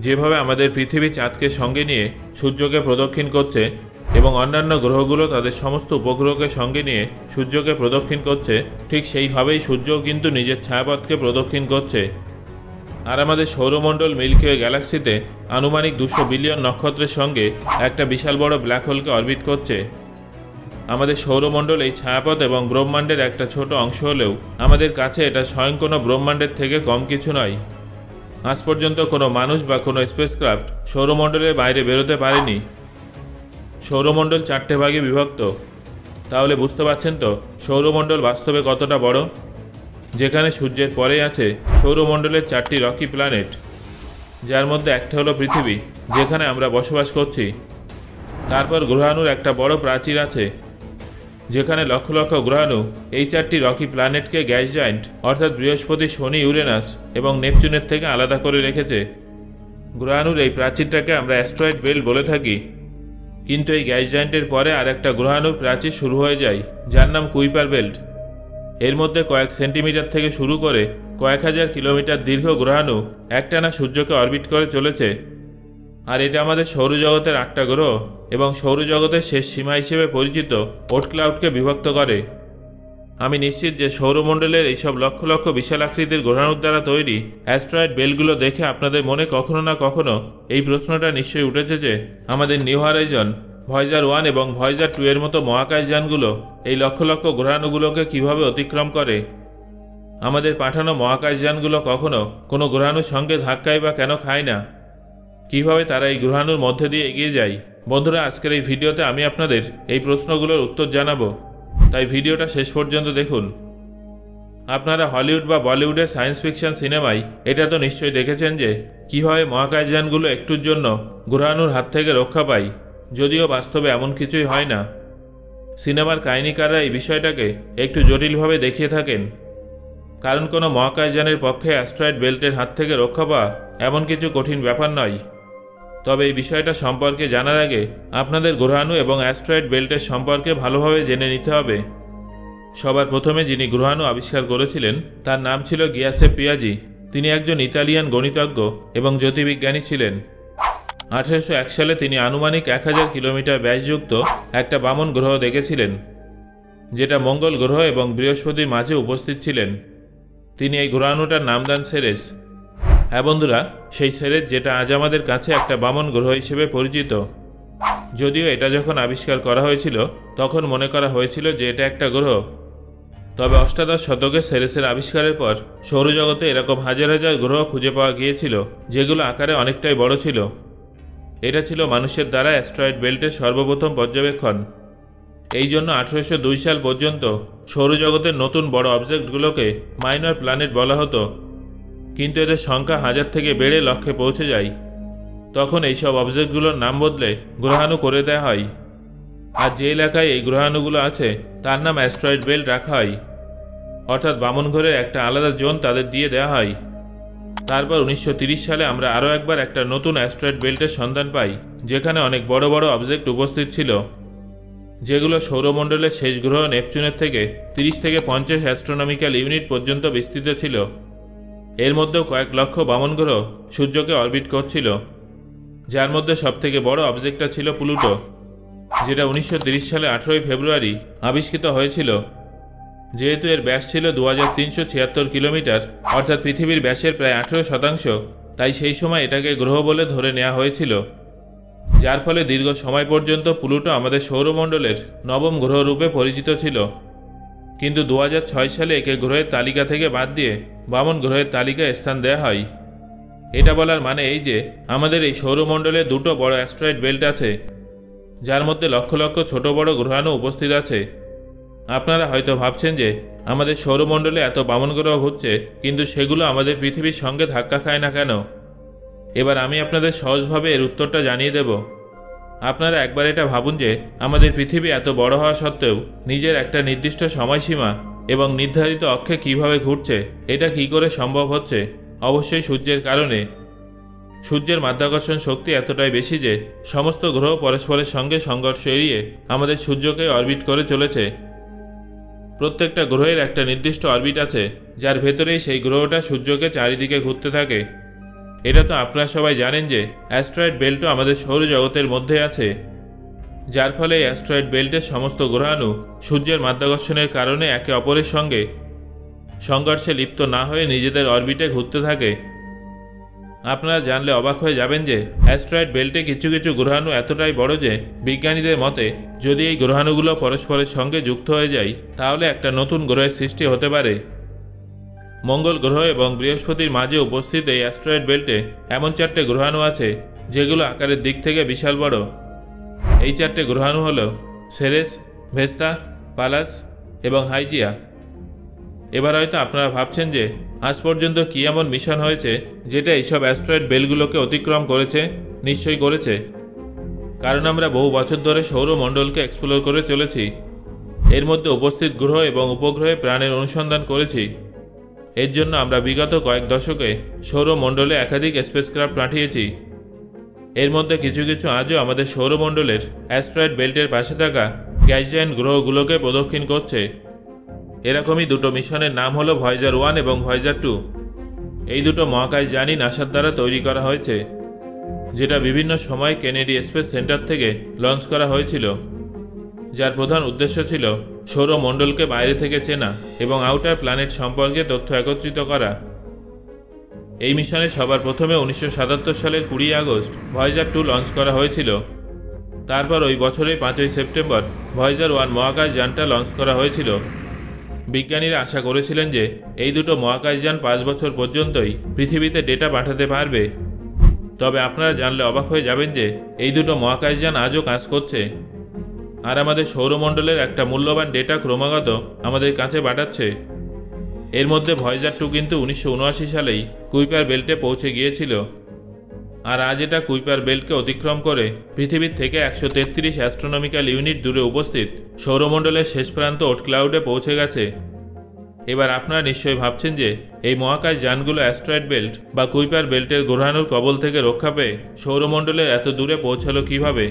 যেভাবে আমাদের পৃথিবী চাঁদকে সঙ্গে নিয়ে সূর্যকে প্রদক্ষিণ করছে এবং অন্যান্য গ্রহগুলো তাদের সমস্ত উপগ্রহকে সঙ্গে নিয়ে সূর্যকে প্রদক্ষিণ করছে, ঠিক সেইভাবেই সূর্যও কিন্তু নিজের ছায়াপথকে প্রদক্ষিণ করছে। আর আমাদের সৌরমণ্ডল মিল্কি ওয়ে গ্যালাক্সিতে আনুমানিক 200 বিলিয়ন নক্ষত্রের সঙ্গে একটা বিশাল বড় ব্ল্যাক হোলকে অরবিট করছে। আমাদের সৌরমণ্ডল এই ছায়াপথ এবং ব্রহ্মাণ্ডের একটা ছোট অংশ হলেও আমাদের কাছে এটা স্বয়ং কোনো ব্রহ্মাণ্ডের থেকে কম কিছু নয়। আজ পর্যন্ত কোনো মানুষ বা কোনো স্পেসক্রাফট সৌরমণ্ডলের বাইরে বেরোতে পারেনি। সৌরমণ্ডল 4টে ভাগে বিভক্ত। তাহলে বুঝতে পারছেন তো সৌরমণ্ডল বাস্তবে কতটা বড়, যেখানে সূর্যের পরে আছে সৌরমণ্ডলের 4টি রকি প্ল্যানেট, যার মধ্যে একটা হলো পৃথিবী, যেখানে আমরা বসবাস করছি। তারপর গ্রহাণুর একটা বড় প্রাচীর আছে, যেখানে লক্ষ লক্ষ গ্রহাণু এই 4টি রকি প্ল্যানেটকে গ্যাস জায়েন্ট অর্থাৎ বৃহস্পতি, শনি, ইউরেনাস এবং নেপচুনের থেকে আলাদা করে রেখেছে। গ্রহাণুর এই প্রাচীরটাকে আমরা অ্যাস্ট্রয়েড বেল্ট বলে থাকি। কিন্তু এই গ্যাস জায়েন্টের পরে আর একটা গ্রহাণুর প্রাচীর শুরু হয়ে যায়, যার নাম কুইপার বেল্ট। এর মধ্যে কয়েক সেন্টিমিটার থেকে শুরু করে কয়েক হাজার কিলোমিটার দীর্ঘ গ্রহাণু একটানা সূর্যকে অরবিট করে চলেছে। আর এটা আমাদের সৌরজগতের 8টা গ্রহ এবং সৌরজগতের শেষ সীমা হিসেবে পরিচিত ওট ক্লাউডকে বিভক্ত করে। আমি নিশ্চিত যে সৌরমণ্ডলের এইসব লক্ষ লক্ষ বিশাল আকৃতির গ্রহাণুর দ্বারা তৈরি অ্যাস্ট্রয়েড বেল্টগুলো দেখে আপনাদের মনে কখনো না কখনো এই প্রশ্নটা নিশ্চয়ই উঠেছে যে আমাদের নিউ হরাইজন, ভয়েজার 1 এবং ভয়েজার 2 এর মতো মহাকাশযানগুলো এই লক্ষ লক্ষ গ্রহাণুগুলোকে কিভাবে অতিক্রম করে। আমাদের পাঠানো মহাকাশযানগুলো কখনো কোনো গ্রহাণুর সঙ্গে ধাক্কায় বা কেন খায় না, কিভাবে তারা এই গ্রহাণুর মধ্যে দিয়ে এগিয়ে যায়। বন্ধুরা, আজকের এই ভিডিওতে আমি আপনাদের এই প্রশ্নগুলোর উত্তর জানাবো, তাই ভিডিওটা শেষ পর্যন্ত দেখুন। আপনারা হলিউড বা বলিউডের সায়েন্স ফিকশন সিনেমায় এটা তো নিশ্চয়ই দেখেছেন যে কীভাবে মহাকাশযানগুলো একটুর জন্য গ্রহাণুর হাত থেকে রক্ষা পায়, যদিও বাস্তবে এমন কিছুই হয় না। সিনেমার কাহিনীকাররা এই বিষয়টাকে একটু জটিলভাবে দেখিয়ে থাকেন, কারণ কোনো মহাকাশযানের পক্ষে অ্যাস্ট্রয়েড বেল্টের হাত থেকে রক্ষা পাওয়া এমন কিছু কঠিন ব্যাপার নয়। তবে এই বিষয়টা সম্পর্কে জানার আগে আপনাদের গ্রহাণু এবং অ্যাস্ট্রয়েড বেল্টের সম্পর্কে ভালোভাবে জেনে নিতে হবে। সবার প্রথমে যিনি গ্রহাণু আবিষ্কার করেছিলেন তার নাম ছিল গিয়াসেপে পিয়াজি। তিনি একজন ইতালিয়ান গণিতজ্ঞ এবং জ্যোতির্বিজ্ঞানী ছিলেন। 1801 সালে তিনি আনুমানিক 1000 কিলোমিটার ব্যাসযুক্ত একটা বামন গ্রহ দেখেছিলেন, যেটা মঙ্গল গ্রহ এবং বৃহস্পতির মাঝে উপস্থিত ছিলেন। তিনি এই গ্রহাণুটার নাম দেন সেরেস। হ্যাঁ বন্ধুরা, সেই সেরেস যেটা আজ আমাদের কাছে একটা বামন গ্রহ হিসেবে পরিচিত। যদিও এটা যখন আবিষ্কার করা হয়েছিল তখন মনে করা হয়েছিল যে এটা একটা গ্রহ। তবে অষ্টাদশ শতকে সেরেসের আবিষ্কারের পর সৌরজগতে এরকম হাজার হাজার গ্রহ খুঁজে পাওয়া গিয়েছিল, যেগুলো আকারে অনেকটাই বড় ছিল। এটা ছিল মানুষের দ্বারা অ্যাস্ট্রয়েড বেল্টের সর্বপ্রথম পর্যবেক্ষণ। এই জন্য 1802 সাল পর্যন্ত সৌরজগতের নতুন বড় অবজেক্টগুলোকে মাইনর প্ল্যানেট বলা হতো, কিন্তু এদের সংখ্যা হাজার থেকে বেড়ে লক্ষে পৌঁছে যায়। তখন এইসব অবজেক্টগুলোর নাম বদলে গ্রহাণু করে দেওয়া হয়, আর যে এলাকায় এই গ্রহাণুগুলো আছে তার নাম অ্যাস্ট্রয়েড বেল্ট রাখা হয়, অর্থাৎ বামন ঘরের একটা আলাদা জোন তাদের দিয়ে দেওয়া হয়। তারপর 1930 সালে আমরা আরও একবার একটা নতুন অ্যাস্ট্রয়েড বেল্টের সন্ধান পাই, যেখানে অনেক বড় বড় অবজেক্ট উপস্থিত ছিল, যেগুলো সৌরমণ্ডলের শেষ গ্রহ নেপচুনের থেকে 30 থেকে 50 অ্যাস্ট্রোনমিক্যাল ইউনিট পর্যন্ত বিস্তৃত ছিল। এর মধ্যেও কয়েক লক্ষ বামন গ্রহ সূর্যকে অরবিট করছিল, যার মধ্যে সবথেকে বড় অবজেক্টটা ছিল প্লুটো, যেটা 1930 সালে 18 ফেব্রুয়ারি আবিষ্কৃত হয়েছিল। যেহেতু এর ব্যাস ছিল 2376 কিলোমিটার, অর্থাৎ পৃথিবীর ব্যাসের প্রায় 18%, তাই সেই সময় এটাকে গ্রহ বলে ধরে নেওয়া হয়েছিল, যার ফলে দীর্ঘ সময় পর্যন্ত প্লুটো আমাদের সৌরমণ্ডলের 9ম গ্রহ রূপে পরিচিত ছিল। কিন্তু 2006 সালে একে গ্রহের তালিকা থেকে বাদ দিয়ে বামন গ্রহের তালিকায় স্থান দেওয়া হয়। এটা বলার মানে এই যে আমাদের এই সৌরমণ্ডলে দুটো বড় অ্যাস্ট্রয়েড বেল্ট আছে, যার মধ্যে লক্ষ লক্ষ ছোট বড় গ্রহাণু উপস্থিত আছে। আপনারা হয়তো ভাবছেন যে আমাদের সৌরমণ্ডলে এত বামন গ্রহ ঘুরছে, কিন্তু সেগুলো আমাদের পৃথিবীর সঙ্গে ধাক্কা খায় না কেন? এবার আমি আপনাদের সহজভাবে এর উত্তরটা জানিয়ে দেব। আপনারা একবার এটা ভাবুন যে আমাদের পৃথিবী এত বড় হওয়া সত্ত্বেও নিজের একটা নির্দিষ্ট সময়সীমা এবং নির্ধারিত অক্ষে কিভাবে ঘুরছে। এটা কি করে সম্ভব হচ্ছে? অবশ্যই সূর্যের কারণে। সূর্যের মাধ্যাকর্ষণ শক্তি এতটাই বেশি যে সমস্ত গ্রহ পরস্পরের সঙ্গে সংঘর্ষ এড়িয়ে আমাদের সূর্যকে অরবিট করে চলেছে। প্রত্যেকটা গ্রহের একটা নির্দিষ্ট অরবিট আছে, যার ভেতরেই সেই গ্রহটা সূর্যকে চারিদিকে ঘুরতে থাকে। এটা তো আপনারা সবাই জানেন যে অ্যাস্ট্রয়েড বেল্টও আমাদের সৌরজগতের মধ্যে আছে, যার ফলে এই অ্যাস্ট্রয়েড বেল্টের সমস্ত গ্রহাণু সূর্যের মাধ্যাকর্ষণের কারণে একে অপরের সঙ্গে সংঘর্ষে লিপ্ত না হয়ে নিজেদের অরবিটে ঘুরতে থাকে। আপনারা জানলে অবাক হয়ে যাবেন যে অ্যাস্ট্রয়েড বেল্টে কিছু কিছু গ্রহাণু এতটাই বড় যে বিজ্ঞানীদের মতে যদি এই গ্রহাণুগুলো পরস্পরের সঙ্গে যুক্ত হয়ে যায় তাহলে একটা নতুন গ্রহের সৃষ্টি হতে পারে। মঙ্গল গ্রহ এবং বৃহস্পতির মাঝে উপস্থিত এই অ্যাস্ট্রয়েড বেল্টে এমন 4টে গ্রহাণু আছে যেগুলো আকারের দিক থেকে বিশাল বড়। এই 4টে গ্রহাণু হল সেরেস, ভেস্তা, পালাস এবং হাইজিয়া। এবার হয়তো আপনারা ভাবছেন যে আজ পর্যন্ত কী এমন মিশন হয়েছে যেটা এইসব অ্যাস্ট্রয়েড বেল্টগুলোকে অতিক্রম করেছে। নিশ্চয়ই করেছে, কারণ আমরা বহু বছর ধরে সৌরমণ্ডলকে এক্সপ্লোর করে চলেছি। এর মধ্যে উপস্থিত গ্রহ এবং উপগ্রহে প্রাণের অনুসন্ধান করেছি। এর জন্য আমরা বিগত কয়েক দশকে সৌরমণ্ডলে একাধিক স্পেসক্রাফট পাঠিয়েছি। এর মধ্যে কিছু কিছু আজও আমাদের সৌরমণ্ডলের অ্যাস্ট্রয়েড বেল্টের পাশে থাকা গ্যাস জায়ান্ট গ্রহগুলোকে প্রদক্ষিণ করছে। এরকমই দুটো মিশনের নাম হলো ভয়েজার 1 এবং ভয়েজার 2। এই দুটো মহাকাশযানই নাসার দ্বারা তৈরি করা হয়েছে, যেটা বিভিন্ন সময় কেনেডি স্পেস সেন্টার থেকে লঞ্চ করা হয়েছিল, যার প্রধান উদ্দেশ্য ছিল সৌরমণ্ডলকে বাইরে থেকে চেনা এবং আউটার প্ল্যানেট সম্পর্কে তথ্য একত্রিত করা। এই মিশনে সবার প্রথমে 1977 সালের 20 আগস্ট ভয়েজার 2 লঞ্চ করা হয়েছিল। তারপর ওই বছরের 5ই সেপ্টেম্বর ভয়েজার 1 মহাকাশযানটা লঞ্চ করা হয়েছিল। বিজ্ঞানীরা আশা করেছিলেন যে এই দুটো মহাকাশযান 5 বছর পর্যন্তই পৃথিবীতে ডেটা পাঠাতে পারবে। তবে আপনারা জানলে অবাক হয়ে যাবেন যে এই দুটো মহাকাশযান আজও কাজ করছে, আর আমাদের সৌরমণ্ডলের একটা মূল্যবান ডেটা ক্রমাগত আমাদের কাছে পাঠাচ্ছে। এর মধ্যে ভয়েজার 2 কিন্তু 1979 সালেই কুইপার বেল্টে পৌঁছে গিয়েছিল, আর আজ এটা কুইপার বেল্টকে অতিক্রম করে পৃথিবীর থেকে 133 অ্যাস্ট্রোনমিক্যাল ইউনিট দূরে উপস্থিত সৌরমণ্ডলের শেষ প্রান্ত ওট ক্লাউডে পৌঁছে গেছে। এবার আপনারা নিশ্চয়ই ভাবছেন যে এই মহাকাশ যানগুলো অ্যাস্ট্রয়েড বেল্ট বা কুইপার বেল্টের গ্রহাণুর কবল থেকে রক্ষা পেয়ে সৌরমণ্ডলের এত দূরে পৌঁছালো কিভাবে।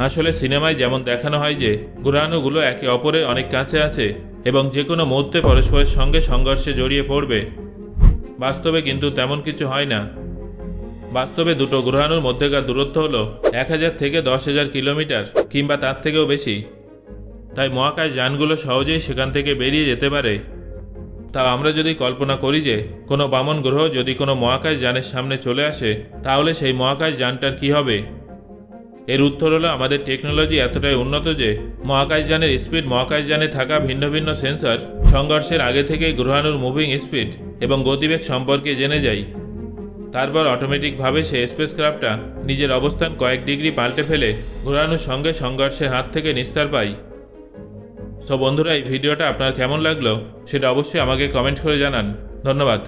আসলে সিনেমায় যেমন দেখানো হয় যে গ্রহাণুগুলো একে অপরের অনেক কাছে আছে এবং যে কোনো মুহূর্তে পরস্পরের সঙ্গে সংঘর্ষে জড়িয়ে পড়বে, বাস্তবে কিন্তু তেমন কিছু হয় না। বাস্তবে দুটো গ্রহাণুর মধ্যেকার দূরত্ব হলো 1000 থেকে 10,000 কিলোমিটার কিংবা তার থেকেও বেশি। তাই মহাকাশ যানগুলো সহজেই সেখান থেকে বেরিয়ে যেতে পারে। তাও আমরা যদি কল্পনা করি যে কোনো বামন গ্রহ যদি কোনো মহাকাশ যানের সামনে চলে আসে তাহলে সেই মহাকাশ যানটার কী হবে। এর উত্তর হলো আমাদের টেকনোলজি এতটাই উন্নত যে মহাকাশযানের স্পিড মহাকাশযানে থাকা ভিন্ন ভিন্ন সেন্সর সংঘর্ষের আগে থেকেই গ্রহাণুর মুভিং স্পিড এবং গতিবেগ সম্পর্কে জেনে যায়। তারপর অটোমেটিকভাবে সেই স্পেসক্রাফটটা নিজের অবস্থান কয়েক ডিগ্রি পাল্টে ফেলে গ্রহাণুর সঙ্গে সংঘর্ষের হাত থেকে নিস্তার পায়। সো বন্ধুরা, এই ভিডিওটা আপনার কেমন লাগলো সেটা অবশ্যই আমাকে কমেন্ট করে জানান। ধন্যবাদ।